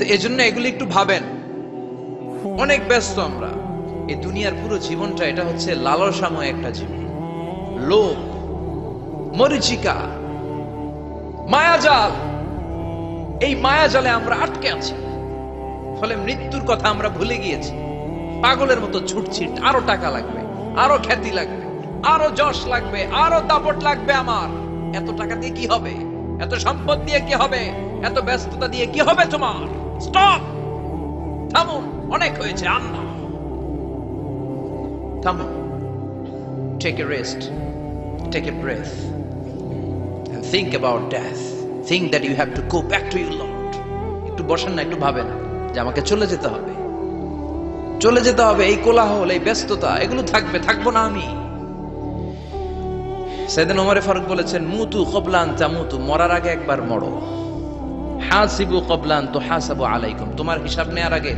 তো এজন্য এগুলি একটু ভাবেন। অনেক ব্যস্ত আমরা। এই দুনিয়ার পুরো জীবনটা এটা হচ্ছে লালসাময় একটা জীবন, লোভ, মরিচিকা, মায়াজাল। এই মায়াজালে আমরা আটকে আছি, ফলে মৃত্যুর কথা আমরা ভুলে গিয়েছি। পাগলের মতো ছুটছি, আরো টাকা লাগবে, আরো খ্যাতি লাগবে, আরো যশ লাগবে, আরো দাপট লাগবে। আমার এত টাকা দিয়ে কি হবে? এত সম্পদ দিয়ে কি হবে? এত ব্যস্ততা দিয়ে কি হবে তোমার? স্টপ, থামুন, অনেক হয়েছে, আর না। থামুন, take a rest, take a breath and think about death. Think that you have to go back to your Lord. একটু বসেন না, একটু ভাবেন যে আমাকে চলে যেতে হবে, চলে যেতে হবে। এই কোলাহল, এই ব্যস্ততা, এগুলো থাকবে, থাকবো না আমি। সাইয়েদনা ওমর ফারুক বলেছেন, মুতু ক্বাবলা আন তামুতু, মরার আগে একবার মরো। হাসিবু ক্বাবলা আন তুহাসাবু আলাইকুম, তোমার হিসাব নেওয়ার আগে